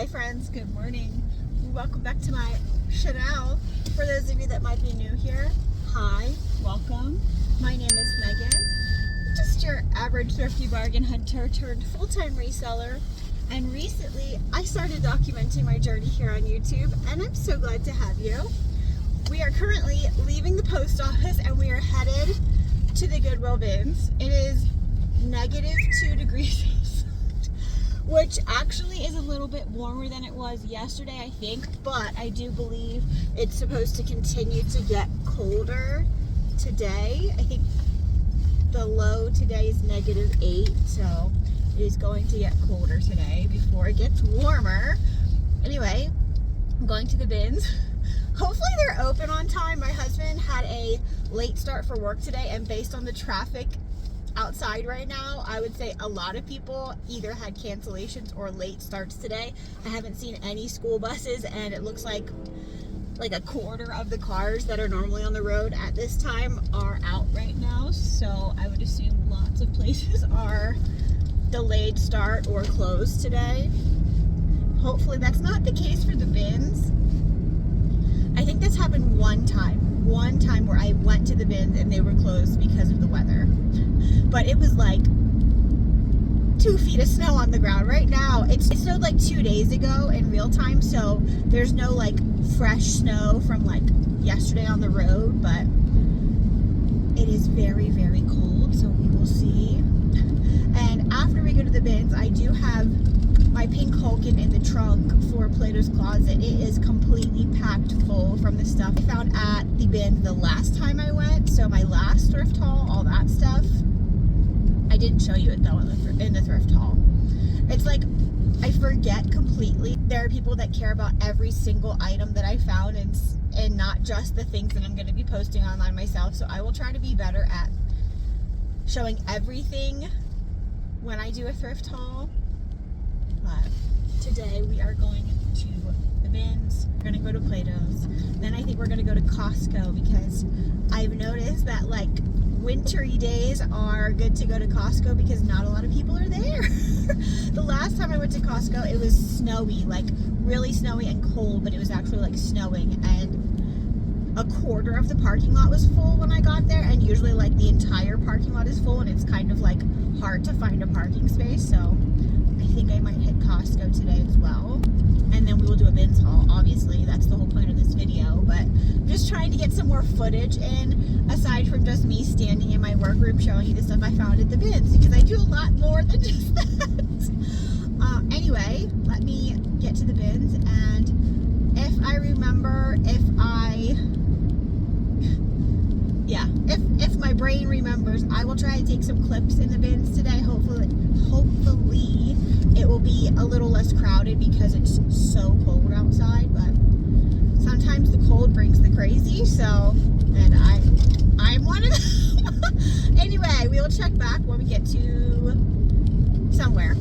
Hi friends, good morning. Welcome back to my channel. For those of you that might be new here, hi, welcome. My name is Megan, just your average thrifty bargain hunter turned full-time reseller. And recently I started documenting my journey here on YouTube, and I'm so glad to have you. We are currently leaving the post office and we are headed to the Goodwill bins. It is -2 degrees which actually is a little bit warmer than it was yesterday, I think, but I do believe it's supposed to continue to get colder today. I think the low today is -8, so it is going to get colder today before it gets warmer. Anyway, I'm going to the bins. Hopefully they're open on time. My husband had a late start for work today, and based on the traffic outside right now, I would say a lot of people either had cancellations or late starts today. I haven't seen any school buses, and it looks like a quarter of the cars that are normally on the road at this time are out right now. So I would assume lots of places are delayed start or closed today. Hopefully that's not the case for the bins. I think that's happened one time where I went to the bins and they were closed because of the weather. But it was like 2 feet of snow on the ground. Right now, it snowed like 2 days ago in real time, so there's no like fresh snow from like yesterday on the road, but it is very, very cold, so we will see. And after we go to the bins, I do have my pink Hulkin in the trunk for Plato's Closet. It is completely packed full from the stuff I found at the bin the last time I went. So my last thrift haul, all that stuff. I didn't show you it though in the thrift haul. It's like I forget completely. There are people that care about every single item that I found and not just the things that I'm going to be posting online myself. So I will try to be better at showing everything when I do a thrift haul. But today we are going to the bins. We're going to go to Plato's. Then I think we're going to go to Costco, because I've noticed that like wintry days are good to go to Costco because not a lot of people are there. The last time I went to Costco, it was snowy, like really snowy and cold, but it was actually like snowing, and a quarter of the parking lot was full when I got there, and usually like the entire parking lot is full, and it's kind of like hard to find a parking space. So I think I might hit Costco today as well, and then we will do a bins haul. Obviously that's the whole point of this video, but I'm just trying to get some more footage in aside from just me standing in my workroom showing you the stuff I found at the bins, because I do a lot more than just that. Anyway, let me get to the bins, and if I remember, if my brain remembers, I will try to take some clips in the bins today. Hopefully it will be a little less crowded because it's so cold outside, but sometimes the cold brings the crazy, so, and I'm one of them. Anyway, we will check back when we get to somewhere.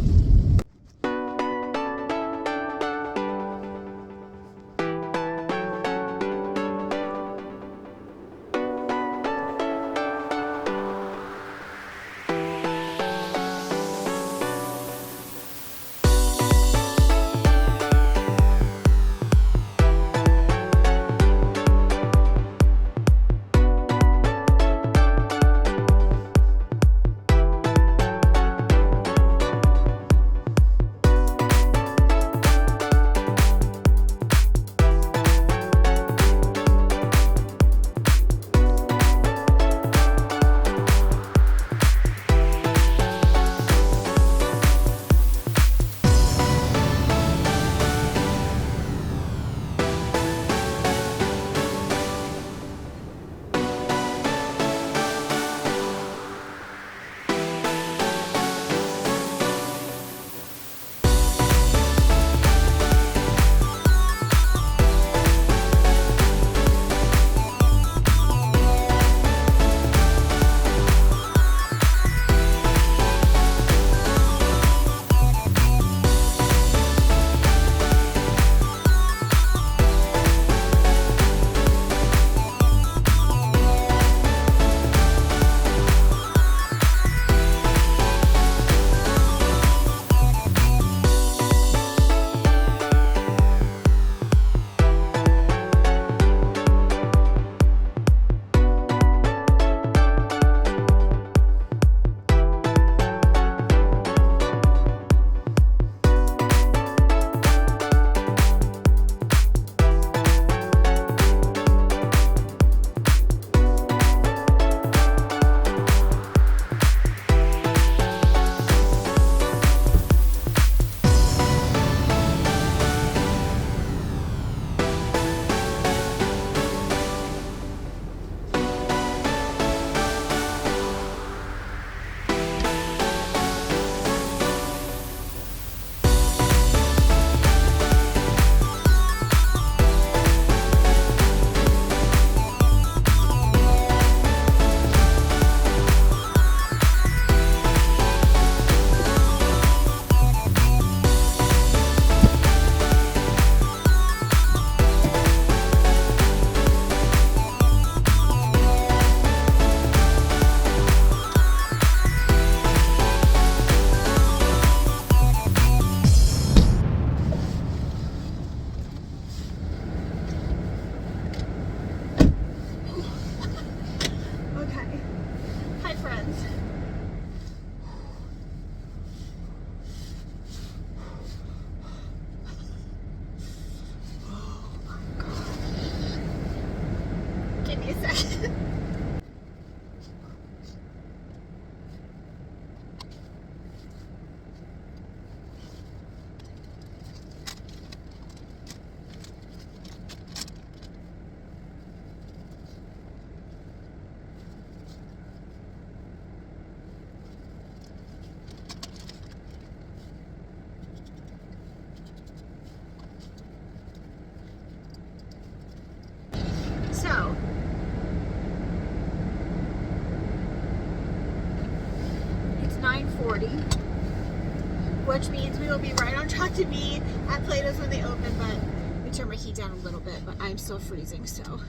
6:40, which means we will be right on track to be at Plato's when they open, but let me turn my heat down a little bit, but I'm still freezing, so I'm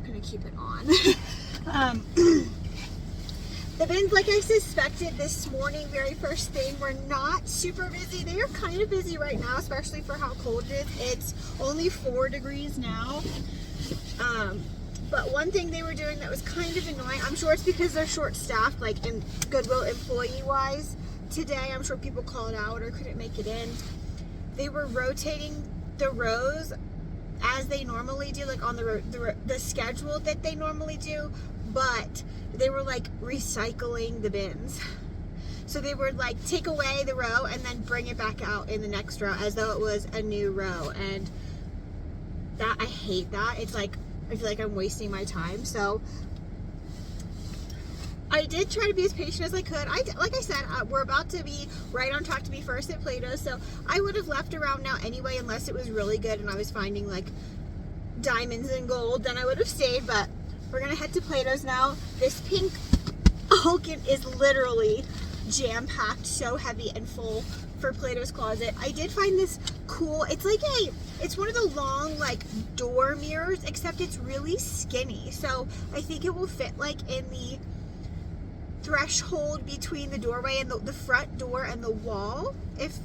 gonna keep it on. The bins, like I suspected this morning, very first thing, were not super busy. They are kind of busy right now, especially for how cold it is. It's only 4 degrees now. But one thing they were doing that was kind of annoying, I'm sure it's because they're short-staffed, like in Goodwill employee-wise. Today, I'm sure people called out or couldn't make it in. They were rotating the rows as they normally do, like on the schedule that they normally do, but they were like recycling the bins. So they would like take away the row and then bring it back out in the next row as though it was a new row. And that, I hate that. It's like, I feel like I'm wasting my time. So I did try to be as patient as I could. Like I said, we're about to be right on track to be first at Plato's, so I would have left around now anyway unless it was really good and I was finding like diamonds and gold, then I would have stayed, but we're gonna head to Plato's now. This pink Hulkin is literally jam-packed, so heavy and full for Plato's closet. I did find this cool. It's like it's one of the long like door mirrors, except it's really skinny, so I think it will fit like in the threshold between the doorway and the front door and the wall. If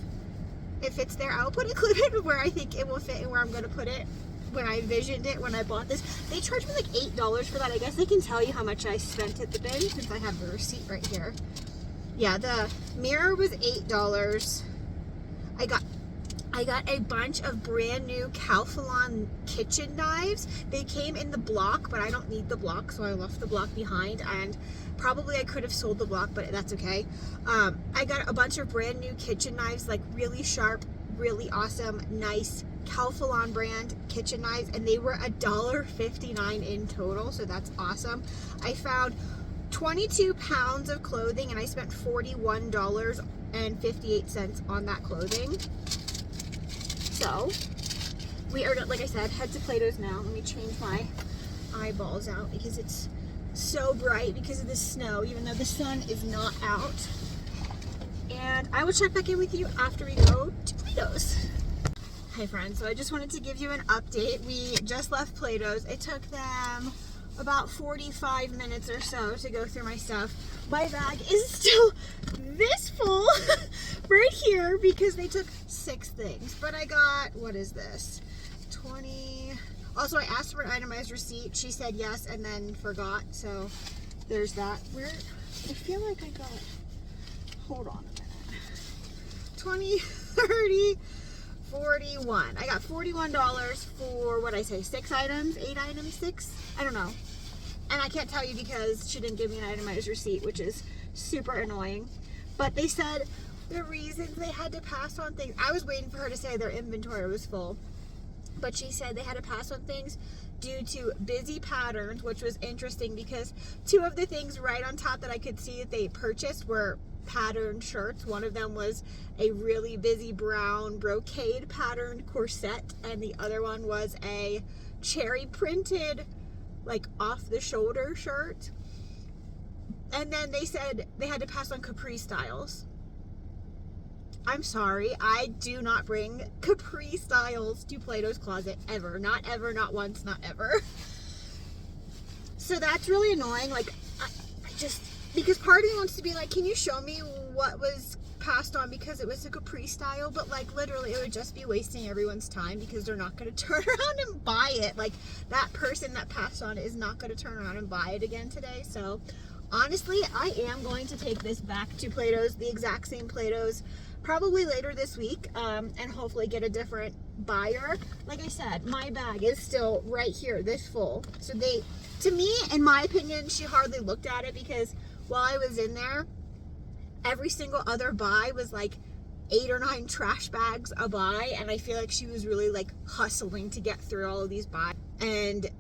it's there, I'll put a clip in where I think it will fit and where I'm going to put it when I visioned it when I bought this. They charged me like $8 for that. I guess they can tell you how much I spent at the bin since I have the receipt right here. Yeah, the mirror was $8. I got a bunch of brand new Calphalon kitchen knives. They came in the block, but I don't need the block, so I left the block behind, and probably I could have sold the block, but that's okay. I got a bunch of brand new kitchen knives, like really sharp, really awesome, nice Calphalon brand kitchen knives, and they were $1.59 in total, so that's awesome. I found 22 pounds of clothing, and I spent $41.58 on that clothing. So, we are, like I said, head to Plato's now. Let me change my eyeballs out because it's so bright because of the snow, even though the sun is not out. And I will check back in with you after we go to Plato's. Hi friends, so I just wanted to give you an update. We just left Plato's. It took them about 45 minutes or so to go through my stuff. My bag is still this full right here because they took 6 things. But I got, what is this? 20. Also, I asked for an itemized receipt. She said yes and then forgot. So there's that. I feel like I got, hold on a minute. 20, 30, 41. I got $41 for, what did I say, 6 items? 8 items? 6? I don't know. And I can't tell you because she didn't give me an itemized receipt, which is super annoying. But they said the reasons they had to pass on things, I was waiting for her to say their inventory was full, but she said they had to pass on things due to busy patterns, which was interesting because 2 of the things right on top that I could see that they purchased were patterned shirts. One of them was a really busy brown brocade patterned corset, and the other one was a cherry printed like off the shoulder shirt. And then they said they had to pass on capri styles. I'm sorry, I do not bring capri styles to Plato's closet ever. Not ever, not once, not ever. So that's really annoying. Like, I just, because part of me wants to be like, can you show me what was passed on because it was a capri style? But like literally it would just be wasting everyone's time because they're not going to turn around and buy it. Like, that person that passed on is not going to turn around and buy it again today. So honestly, I am going to take this back to Plato's, the exact same Plato's, probably later this week, and hopefully get a different buyer. Like I said, my bag is still right here, this full. So they, to me, in my opinion, she hardly looked at it because while I was in there, every single other buy was like 8 or 9 trash bags a buy, and I feel like she was really like hustling to get through all of these buys. And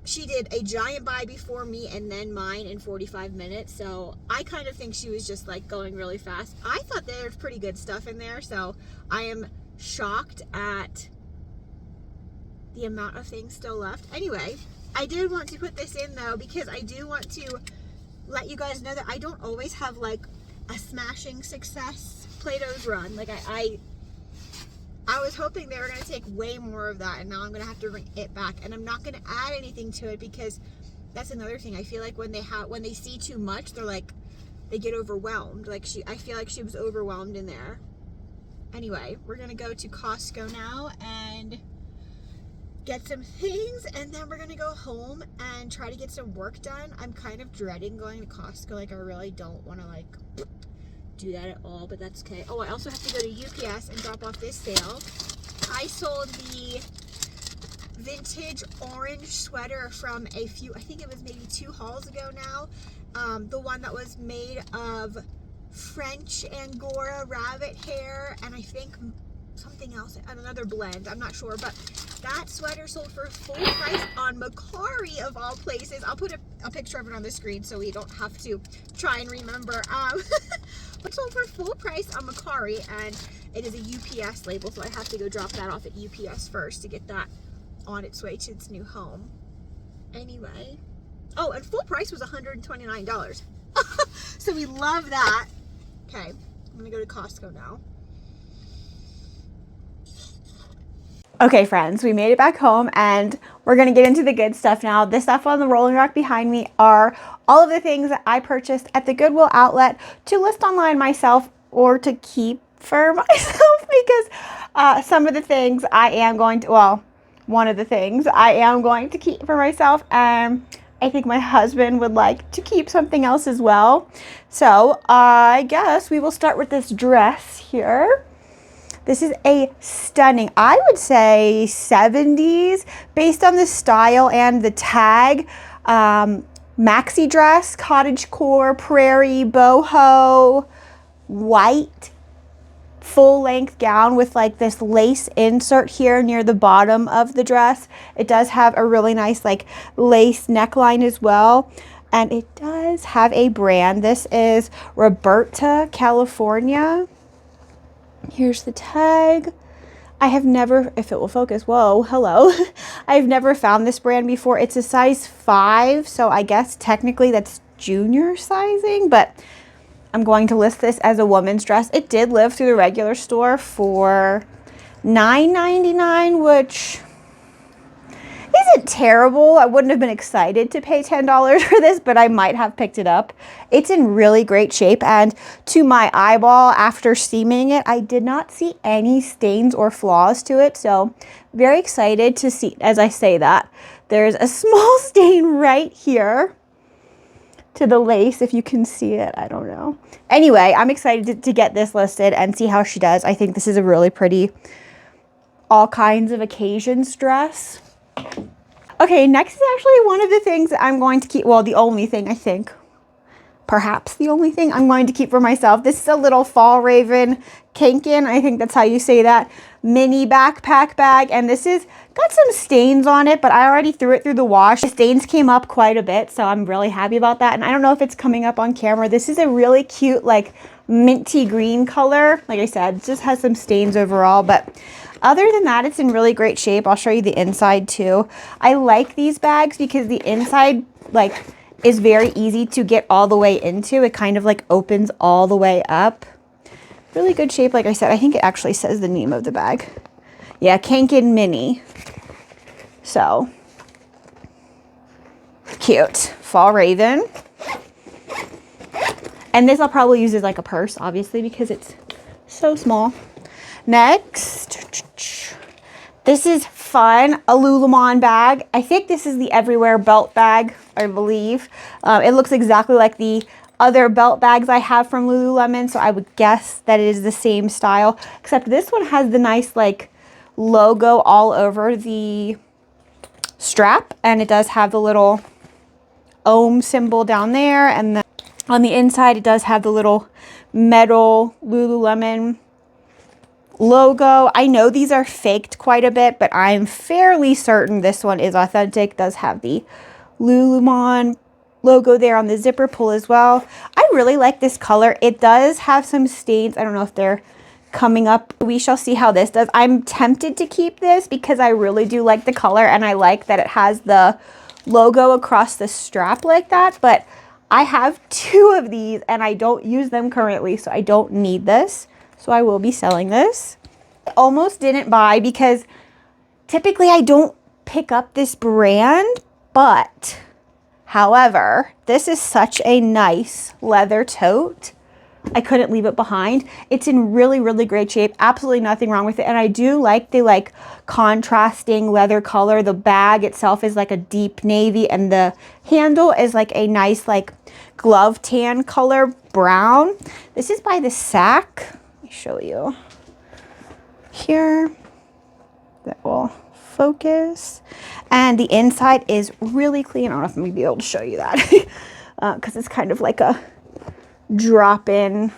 she did a giant buy before me and then mine in 45 minutes. So I kind of think she was just like going really fast. I thought there was pretty good stuff in there. So I am shocked at the amount of things still left. Anyway, I did want to put this in though, because I do want to let you guys know that I don't always have like a smashing success. Plato's Run. Like I was hoping they were going to take way more of that, and now I'm going to have to bring it back, and I'm not going to add anything to it because that's another thing. I feel like when they see too much, they're like, they get overwhelmed. Like I feel like she was overwhelmed in there. Anyway, we're going to go to Costco now and get some things, and then we're going to go home and try to get some work done. I'm kind of dreading going to Costco. Like, I really don't want to, like, do that at all, but that's okay. Oh, I also have to go to UPS and drop off this sale. I sold the vintage orange sweater from a few, I think it was maybe 2 hauls ago now. The one that was made of French Angora rabbit hair, and I think something else, another blend, I'm not sure, but that sweater sold for full price on Macari of all places. I'll put a picture of it on the screen so we don't have to try and remember. But sold for full price on Macari, and it is a UPS label, so I have to go drop that off at UPS first to get that on its way to its new home. Anyway, oh, and full price was $129. So we love that. Okay, I'm gonna go to Costco now. Okay, friends, we made it back home, and we're going to get into the good stuff now. This stuff on the rolling rack behind me are all of the things that I purchased at the Goodwill outlet to list online myself or to keep for myself, because some of the things I am going to, well, one of the things I am going to keep for myself, and I think my husband would like to keep something else as well. So I guess we will start with this dress here. This is a stunning, I would say 70s, based on the style and the tag, maxi dress, cottagecore, prairie, boho, white, full-length gown with like this lace insert here near the bottom of the dress. It does have a really nice like lace neckline as well. And it does have a brand. This is Roberta, California. Here's the tag. I have never, if it will focus, whoa, hello. I've never found this brand before. It's a size 5, so I guess technically that's junior sizing, but I'm going to list this as a woman's dress. It did live through the regular store for $9.99, which isn't terrible. I wouldn't have been excited to pay $10 for this, but I might have picked it up. It's in really great shape, and to my eyeball, after steaming it, I did not see any stains or flaws to it, so very excited to see, as I say that. There's a small stain right here to the lace, if you can see it, I don't know. Anyway, I'm excited to get this listed and see how she does. I think this is a really pretty all kinds of occasions dress. Okay, next is actually one of the things that I'm going to keep, well, the only thing I think, perhaps the only thing I'm going to keep for myself. This is a little Fall Raven Kanken, I think that's how you say that, mini backpack bag, and this is got some stains on it, but I already threw it through the wash. The stains came up quite a bit, so I'm really happy about that, and I don't know if it's coming up on camera. This is a really cute, like, minty green color. Like I said, it just has some stains overall, but other than that, it's in really great shape. I'll show you the inside too. I like these bags because the inside, like, is very easy to get all the way into. It kind of like opens all the way up. Really good shape, like I said. I think it actually says the name of the bag. Yeah, Kanken Mini. So, cute. Fall Raven. And this I'll probably use as like a purse, obviously, because it's so small. Next, this is fun, a Lululemon bag. I think this is the Everywhere belt bag, I believe. It looks exactly like the other belt bags I have from Lululemon, so I would guess that it is the same style, except this one has the nice like logo all over the strap, and it does have the little ohm symbol down there, and then on the inside it does have the little metal Lululemon logo. I know these are faked quite a bit, but I'm fairly certain this one is authentic. It does have the Lululemon logo there on the zipper pull as well. I really like this color. It does have some stains. I don't know if they're coming up. We shall see how this does. I'm tempted to keep this because I really do like the color, and I like that it has the logo across the strap like that, but I have 2 of these and I don't use them currently, so I don't need this. So I will be selling this. I almost didn't buy because typically I don't pick up this brand, but however, this is such a nice leather tote. I couldn't leave it behind. It's in really, really great shape. Absolutely nothing wrong with it. And I do like the contrasting leather color. The bag itself is like a deep navy and the handle is like a nice glove tan color brown. This is by the Sack. Let me show you here. That will focus. And the inside is really clean. I don't know if I'm going to be able to show you that because it's kind of like a drop-in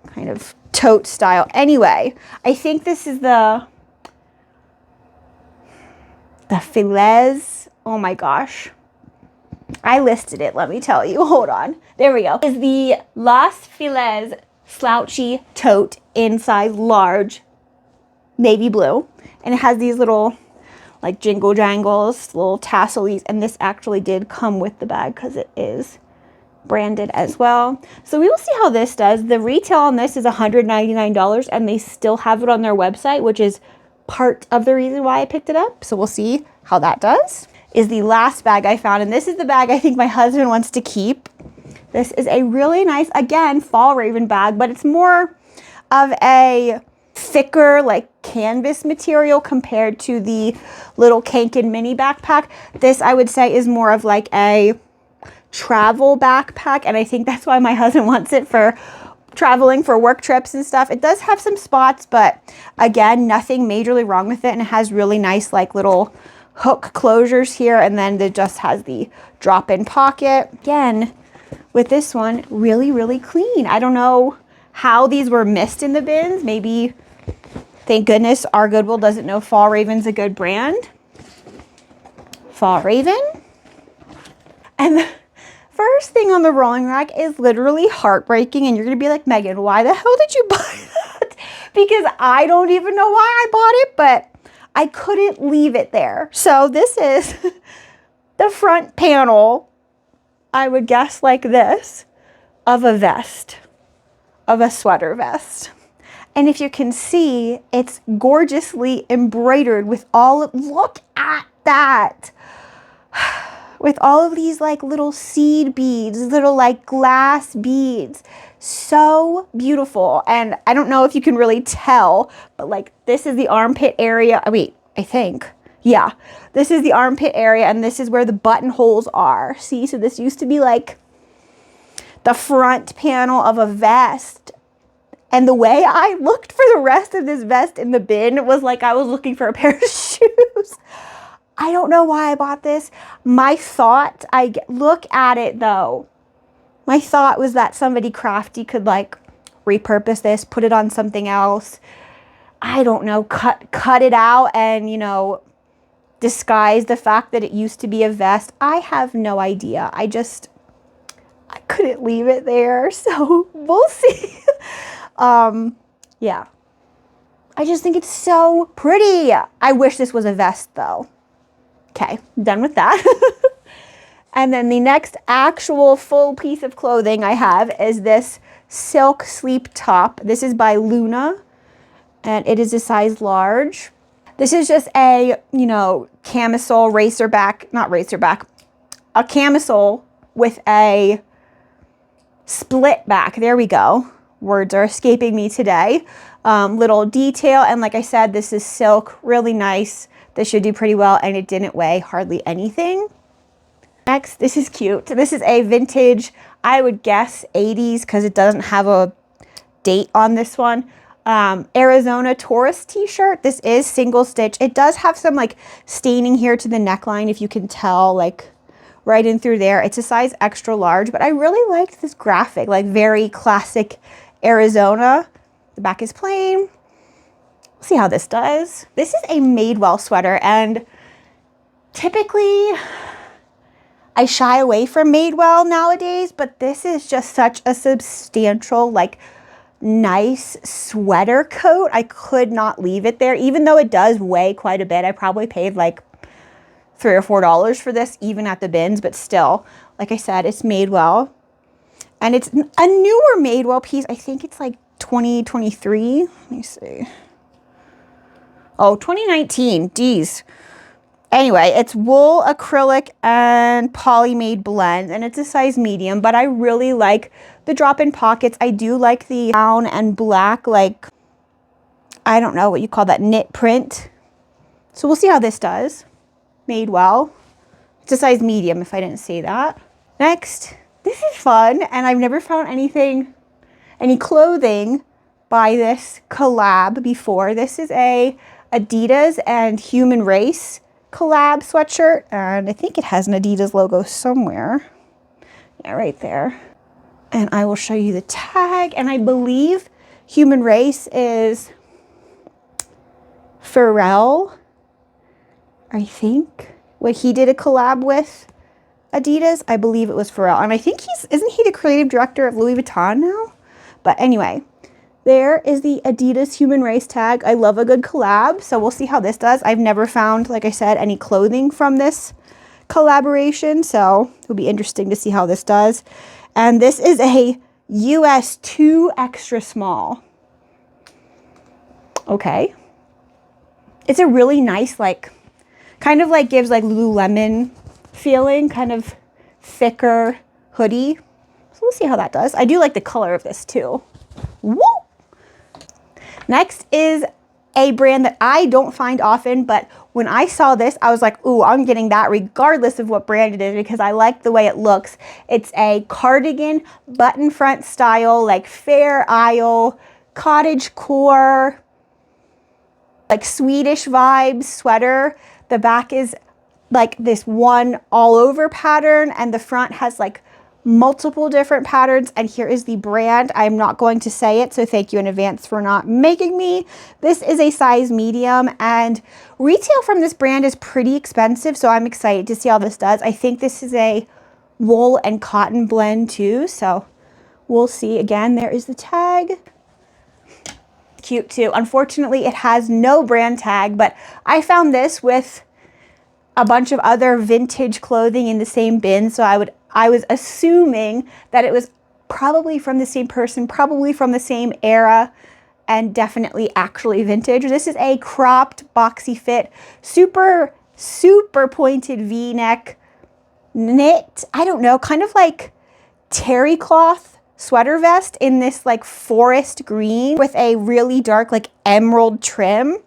kind of tote style. Anyway, I think this is the FAVS. Oh my gosh. I listed it, let me tell you. Hold on. There we go. Is the Las FAVS slouchy tote in size large navy blue. And it has these little jingle jangles, little tasselies. And this actually did come with the bag because it is branded as well. So we will see how this does. The retail on this is $199 and they still have it on their website, which is part of the reason why I picked it up. So we'll see how that does. Is the last bag I found, and this is the bag I think my husband wants to keep. This is a really nice, again, fall raven bag, but it's more of a thicker canvas material compared to the little Kanken mini backpack. This I would say is more of a travel backpack, and I think that's why my husband wants it for traveling for work trips and stuff. It does have some spots, but again, nothing majorly wrong with it, and it has really nice little hook closures here, and then it just has the drop-in pocket. Again, with this one, really, really clean. I don't know how these were missed in the bins. Maybe, thank goodness, our Goodwill doesn't know Fall Raven's a good brand. Fall Raven. And the first thing on the rolling rack is literally heartbreaking, and you're gonna be like, Megan, why the hell did you buy that? Because I don't even know why I bought it, but I couldn't leave it there. So this is the front panel, I would guess like this, of a vest, of a sweater vest. And if you can see, it's gorgeously embroidered with look at that. With all of these little seed beads, little glass beads. So beautiful. And I don't know if you can really tell, but this is the armpit area. I think. Yeah, this is the armpit area and this is where the buttonholes are. See, so this used to be the front panel of a vest. And the way I looked for the rest of this vest in the bin was I was looking for a pair of shoes. I don't know why I bought this. My thought, look at it though. My thought was that somebody crafty could repurpose this, put it on something else. I don't know, cut it out and, disguise the fact that it used to be a vest. I have no idea. I couldn't leave it there. So we'll see. Yeah. I just think it's so pretty. I wish this was a vest though. Okay, done with that. And then the next actual full piece of clothing I have is this silk sleep top. This is by Luna, and it is a size large. This is just a, camisole a camisole with a split back. There we go. Words are escaping me today. Little detail, and like I said, this is silk, really nice. This should do pretty well, and it didn't weigh hardly anything. Next, this is cute. This is a vintage, I would guess 80s, because it doesn't have a date on this one. Arizona tourist t-shirt. This is single stitch. It does have some staining here to the neckline, if you can tell, right in through there. It's a size extra large, but I really liked this graphic, very classic Arizona. The back is plain. See how this does. This is a Madewell sweater, and typically I shy away from Madewell nowadays, but this is just such a substantial, nice sweater coat. I could not leave it there, even though it does weigh quite a bit. I probably paid $3 or $4 for this, even at the bins, but still, like I said, it's Madewell. And it's a newer Madewell piece. I think it's like 2023. Let me see. Oh, 2019. Geez. Anyway, it's wool, acrylic, and poly-made blend, and it's a size medium, but I really like the drop-in pockets. I do like the brown and black, like, I don't know what you call that, knit print. So we'll see how this does. Madewell. It's a size medium, if I didn't say that. Next, this is fun, and I've never found any clothing by this collab before. This is a Adidas and Human Race collab sweatshirt, and I think it has an Adidas logo somewhere. Yeah, right there. And I will show you the tag, and I believe Human Race is Pharrell, I think. When he did a collab with Adidas, I believe it was Pharrell. And I think isn't he the creative director of Louis Vuitton now? But anyway, there is the Adidas Human Race tag. I love a good collab, so we'll see how this does. I've never found, like I said, any clothing from this collaboration, so it'll be interesting to see how this does. And this is a US 2 extra small. Okay. It's a really nice, like, kind of like gives like Lululemon feeling, kind of thicker hoodie. So we'll see how that does. I do like the color of this too. Woo! Next is a brand that I don't find often, but when I saw this, I was like, ooh, I'm getting that regardless of what brand it is because I like the way it looks. It's a cardigan, button front style, like Fair Isle, cottage core, like Swedish vibes sweater. The back is like this one all over pattern, and the front has like multiple different patterns. And here is the brand. I'm not going to say it, so thank you in advance for not making me. This is a size medium, and retail from this brand is pretty expensive, so I'm excited to see how this does. I think this is a wool and cotton blend too, so we'll see. Again, there is the tag. Cute too. Unfortunately, it has no brand tag, but I found this with a bunch of other vintage clothing in the same bin, so I was assuming that it was probably from the same person, probably from the same era, and definitely actually vintage. This is a cropped boxy fit, super pointed V-neck knit, I don't know, kind of like terry cloth sweater vest in this like forest green with a really dark like emerald trim.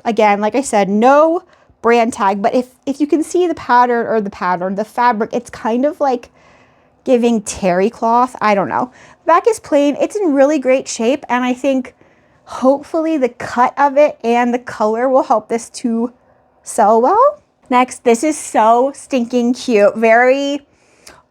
Again, like I said, no brand tag, but if you can see the pattern or the fabric, it's kind of like giving terry cloth. I don't know. The back is plain. It's in really great shape, and I think hopefully the cut of it and the color will help this to sell well. Next, this is so stinking cute. Very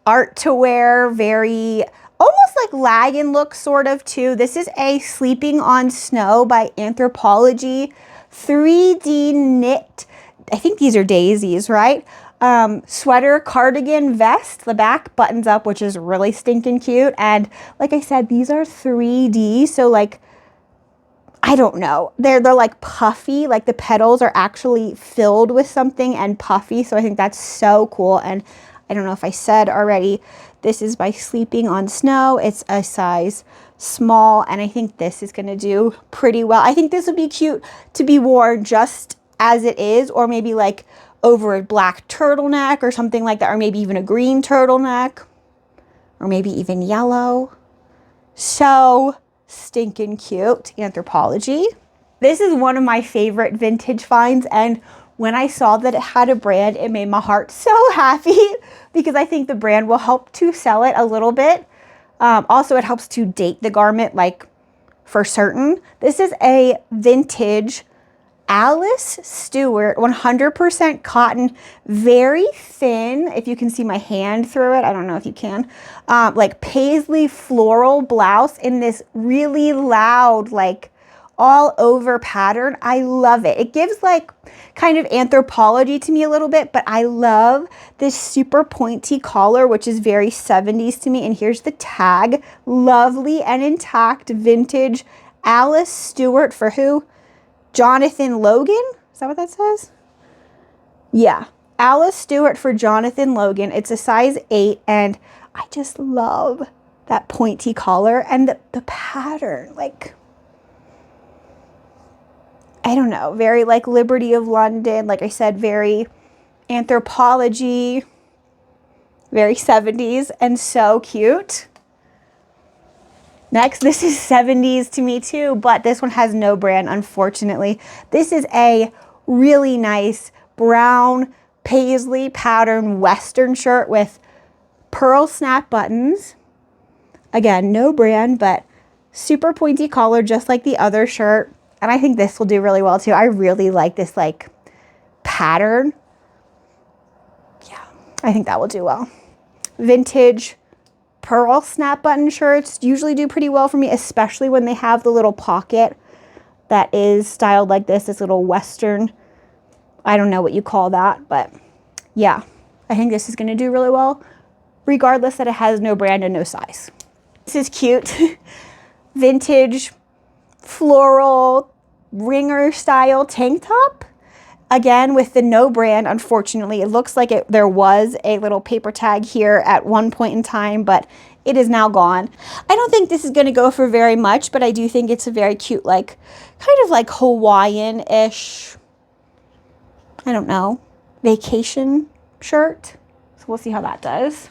art to wear, very almost like Lagan look sort of too. This is a Sleeping on Snow by Anthropologie 3D knit. I think these are daisies, right? Sweater, cardigan, vest. The back buttons up, which is really stinking cute. And like I said, these are 3D, so like, I don't know. They're like puffy, like the petals are actually filled with something and puffy. So I think that's so cool. And I don't know if I said already, this is by Sleeping on Snow. It's a size small, and I think this is gonna do pretty well. I think this would be cute to be worn just as it is, or maybe like over a black turtleneck or something like that, or maybe even a green turtleneck, or maybe even yellow. So stinking cute. Anthropologie. This is one of my favorite vintage finds, and when I saw that it had a brand, it made my heart so happy because I think the brand will help to sell it a little bit. Also, it helps to date the garment, like for certain. This is a vintage Alice Stewart 100% cotton, very thin. If you can see my hand through it, I don't know if you can. Like paisley floral blouse in this really loud, like all over pattern. I love it. It gives like kind of Anthropologie to me a little bit, but I love this super pointy collar, which is very 70s to me. And here's the tag. Lovely and intact vintage Alice Stewart for who? Jonathan Logan? Is that what that says? Yeah. Alice Stewart for Jonathan Logan. It's a size 8, and I just love that pointy collar and the pattern, like, I don't know, very like Liberty of London. Like I said, very Anthropologie, very 70s and so cute. Next, this is 70s to me too, but this one has no brand, unfortunately. This is a really nice brown paisley pattern Western shirt with pearl snap buttons. Again, no brand, but super pointy collar, just like the other shirt. And I think this will do really well too. I really like this like pattern. Yeah, I think that will do well. Vintage pearl snap button shirts usually do pretty well for me, especially when they have the little pocket that is styled like this little Western, I don't know what you call that, but yeah, I think this is going to do really well, regardless that it has no brand and no size. This is cute. Vintage floral ringer style tank top. Again, with the no brand, unfortunately. It looks like there was a little paper tag here at one point in time, but it is now gone. I don't think this is going to go for very much, but I do think it's a very cute, like, kind of like Hawaiian-ish, I don't know, vacation shirt. So we'll see how that does.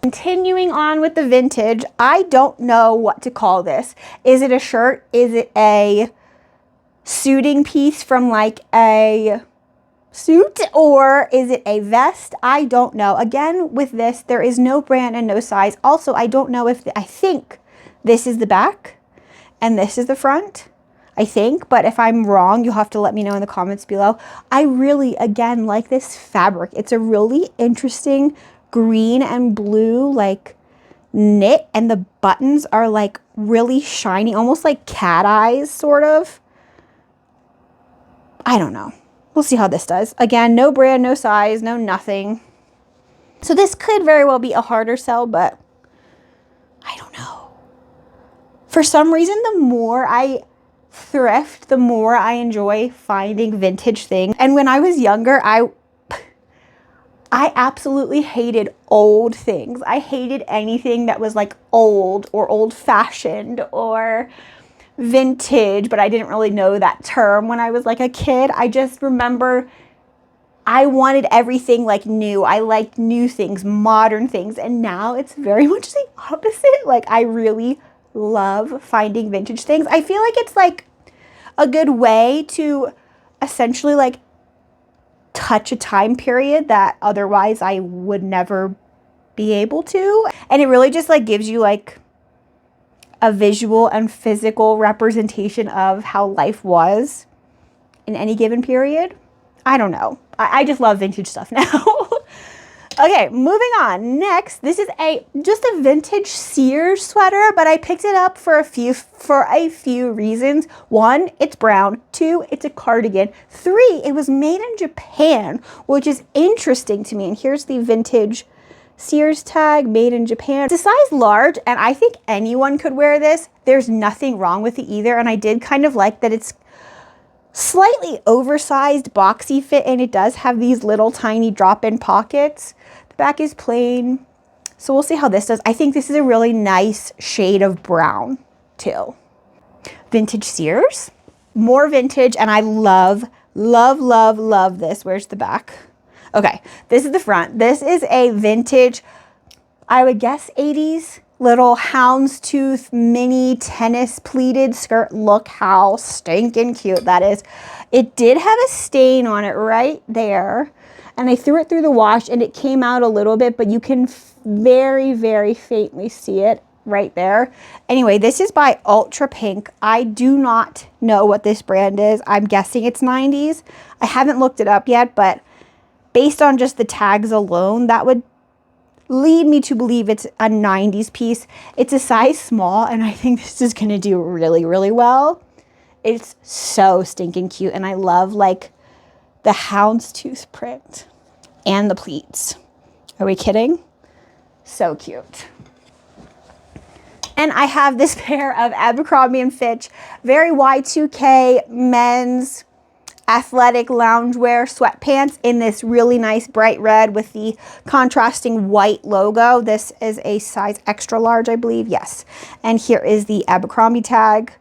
Continuing on with the vintage, I don't know what to call this. Is it a shirt? Is it a suiting piece from like a suit, or is it a vest? I don't know. Again, with this, there is no brand and no size. Also, I don't know if I think this is the back and this is the front, I think, but if I'm wrong, you'll have to let me know in the comments below. I really, again, like this fabric. It's a really interesting green and blue like knit, and the buttons are like really shiny, almost like cat eyes sort of. I don't know. We'll see how this does. Again, no brand, no size, no nothing. So this could very well be a harder sell, but I don't know. For some reason, the more I thrift, the more I enjoy finding vintage things. And when I was younger, I absolutely hated old things. I hated anything that was like old or old-fashioned or vintage, but I didn't really know that term when I was like a kid. I just remember I wanted everything like new. I liked new things, modern things, and now it's very much the opposite. Like, I really love finding vintage things. I feel like it's like a good way to essentially like touch a time period that otherwise I would never be able to. And it really just like gives you like a visual and physical representation of how life was in any given period. I don't know. I just love vintage stuff now. Okay, moving on. Next, this is just a vintage Sears sweater, but I picked it up for a few reasons. One, it's brown. Two, it's a cardigan. Three, it was made in Japan, which is interesting to me. And here's the vintage Sears tag, made in Japan. It's a size large, and I think anyone could wear this. There's nothing wrong with it either, and I did kind of like that it's slightly oversized, boxy fit, and it does have these little tiny drop-in pockets. The back is plain, so we'll see how this does. I think this is a really nice shade of brown, too. Vintage Sears. More vintage, and I love, love, love, love this. Where's the back? Okay, this is the front. This is a vintage, I would guess 80s, little houndstooth mini tennis pleated skirt. Look how stinking cute that is. It did have a stain on it right there, and I threw it through the wash and it came out a little bit, but you can very, very faintly see it right there. Anyway, this is by Ultra Pink. I do not know what this brand is. I'm guessing it's 90s. I haven't looked it up yet, but based on just the tags alone, that would lead me to believe it's a 90s piece. It's a size small, and I think this is going to do really, really well. It's so stinking cute, and I love like the houndstooth print and the pleats. Are we kidding? So cute. And I have this pair of Abercrombie & Fitch, very Y2K men's athletic loungewear sweatpants in this really nice bright red with the contrasting white logo. This is a size extra large, I believe. Yes. And here is the Abercrombie tag.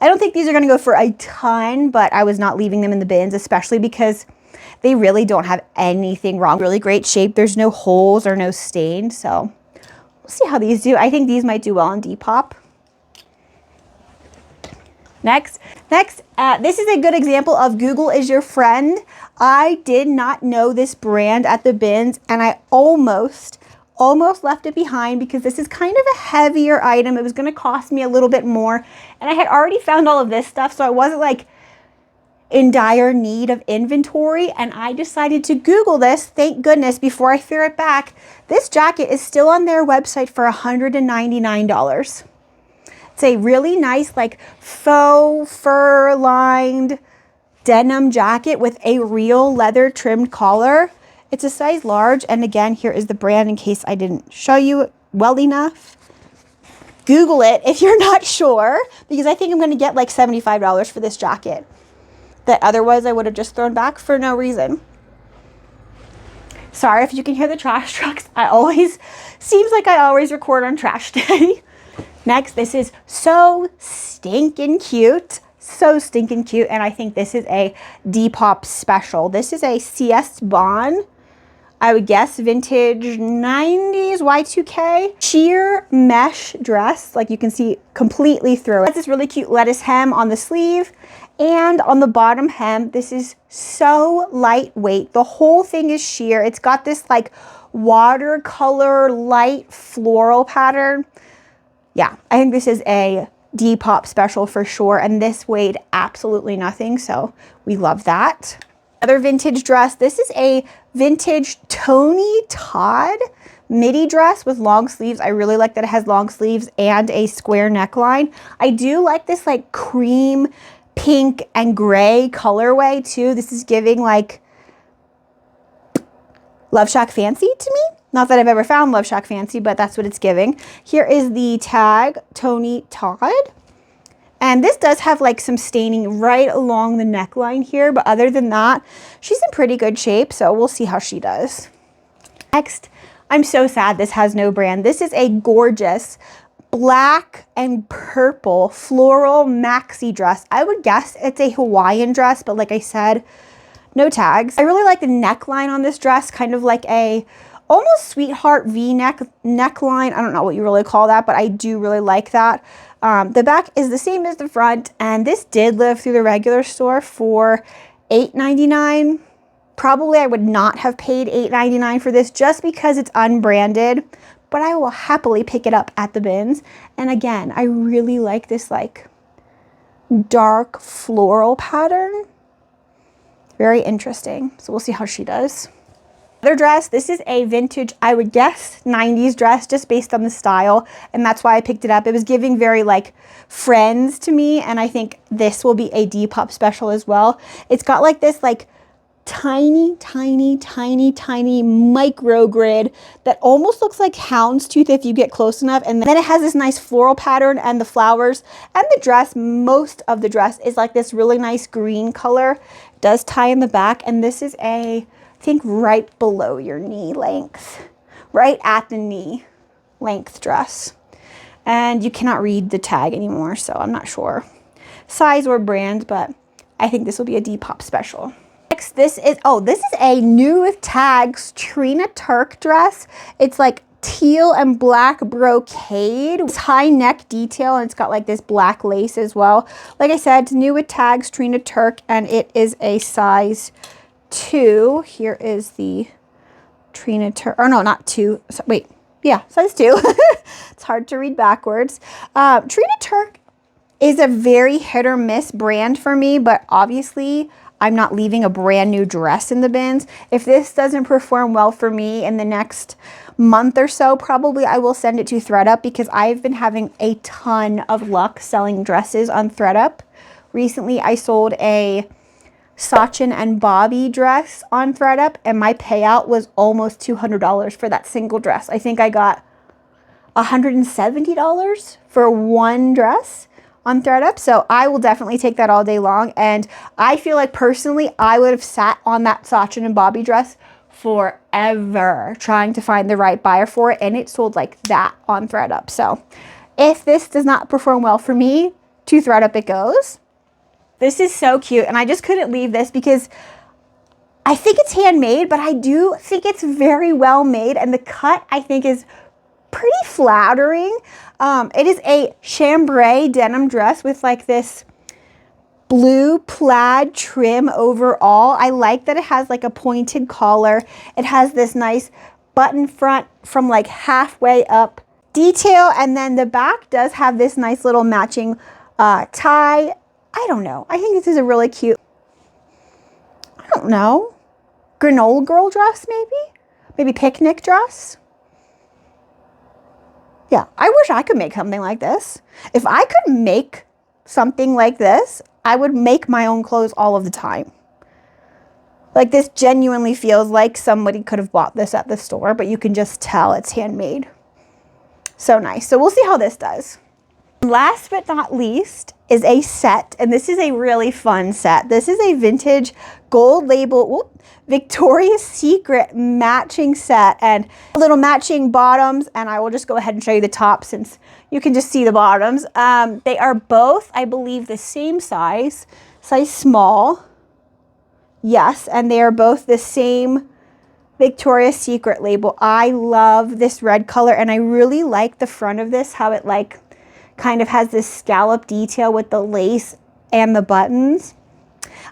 I don't think these are going to go for a ton, but I was not leaving them in the bins, especially because they really don't have anything wrong. Really great shape. There's no holes or no stain. So we'll see how these do. I think these might do well on Depop. Next, this is a good example of Google is your friend. I did not know this brand at the bins, and I almost left it behind because this is kind of a heavier item. It was going to cost me a little bit more, and I had already found all of this stuff, so I wasn't like in dire need of inventory, and I decided to Google this, thank goodness, before I threw it back. This jacket is still on their website for $199. It's a really nice like faux fur lined denim jacket with a real leather trimmed collar. It's a size large, and again, here is the brand in case I didn't show you well enough. Google it if you're not sure, because I think I'm going to get like $75 for this jacket that otherwise I would have just thrown back for no reason. Sorry if you can hear the trash trucks. Seems like I always record on trash day. Next, this is so stinking cute. So stinking cute. And I think this is a Depop special. This is a CS Bond, I would guess vintage 90s Y2K sheer mesh dress. Like you can see completely through it. It's this really cute lettuce hem on the sleeve. And on the bottom hem, this is so lightweight. The whole thing is sheer. It's got this like watercolor light floral pattern. Yeah, I think this is a Depop special for sure, and this weighed absolutely nothing, so we love that. Another vintage dress. This is a vintage Tony Todd midi dress with long sleeves. I really like that it has long sleeves and a square neckline. I do like this like cream, pink, and gray colorway too. This is giving like Love Shack Fancy to me. Not that I've ever found Love Shack Fancy, but that's what it's giving. Here is the tag, Tony Todd. And this does have like some staining right along the neckline here, but other than that, she's in pretty good shape, so we'll see how she does. Next, I'm so sad this has no brand. This is a gorgeous black and purple floral maxi dress. I would guess it's a Hawaiian dress, but like I said, no tags. I really like the neckline on this dress, kind of like a almost sweetheart V-neck neckline. I don't know what you really call that, but I do really like that. The back is the same as the front, and this did live through the regular store for $8.99. Probably I would not have paid $8.99 for this just because it's unbranded, but I will happily pick it up at the bins. And again, I really like this like dark floral pattern. Very interesting. So we'll see how she does. Other dress, this is a vintage, I would guess, 90s dress just based on the style, and that's why I picked it up. It was giving very like Friends to me, and I think this will be a Depop special as well. It's got like this like tiny micro grid that almost looks like houndstooth if you get close enough, and then it has this nice floral pattern and the flowers, and the dress, most of the dress is like this really nice green color. It does tie in the back, and this is a I think right below your knee length, right at the knee length dress. And you cannot read the tag anymore, so I'm not sure size or brand, but I think this will be a Depop special. Next, this is a new with tags Trina Turk dress. It's like teal and black brocade. It's high neck detail, and it's got like this black lace as well. Like I said, it's new with tags Trina Turk, and it is a size 2. Here is the Trina Turk, or no, not 2. So, wait, yeah, size 2. It's hard to read backwards. Trina Turk is a very hit or miss brand for me, but obviously I'm not leaving a brand new dress in the bins. If this doesn't perform well for me in the next month or so, probably I will send it to ThredUp because I've been having a ton of luck selling dresses on ThredUp. Recently, I sold a Sachin and Bobby dress on ThredUp, and my payout was almost $200 for that single dress. I think I got $170 for one dress on ThredUp, so I will definitely take that all day long. And I feel like personally, I would have sat on that Sachin and Bobby dress forever trying to find the right buyer for it, and it sold like that on ThredUp. So if this does not perform well for me, to ThredUp it goes. This is so cute, and I just couldn't leave this because I think it's handmade, but I do think it's very well made, and the cut I think is pretty flattering. It is a chambray denim dress with like this blue plaid trim overall. I like that it has like a pointed collar. It has this nice button front from like halfway up detail, and then the back does have this nice little matching tie. I don't know. I think this is a really cute, I don't know, granola girl dress maybe? Maybe picnic dress? Yeah, I wish I could make something like this. If I could make something like this, I would make my own clothes all of the time. Like, this genuinely feels like somebody could have bought this at the store, but you can just tell it's handmade. So nice. So we'll see how this does. Last but not least is a set, and this is a really fun set. This is a vintage gold label, Victoria's Secret matching set, and little matching bottoms, and I will just go ahead and show you the top since you can just see the bottoms. They are both, I believe, the same size small. Yes, and they are both the same Victoria's Secret label. I love this red color, and I really like the front of this, how it like kind of has this scallop detail with the lace and the buttons.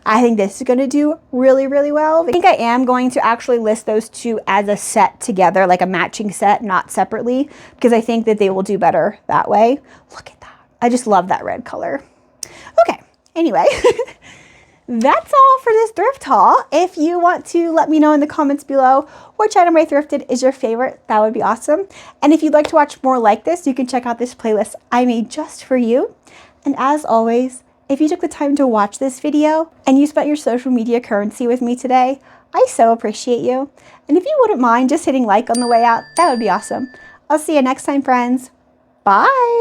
I think this is going to do really, really well. I think I am going to actually list those two as a set together, like a matching set, not separately, because I think that they will do better that way. Look at that. I just love that red color. Okay, anyway, that's all for this thrift haul. If you want to let me know in the comments below which item I thrifted is your favorite, that would be awesome. And if you'd like to watch more like this, you can check out this playlist I made just for you. And as always, if you took the time to watch this video and you spent your social media currency with me today, I so appreciate you. And if you wouldn't mind just hitting like on the way out, that would be awesome. I'll see you next time, friends. Bye.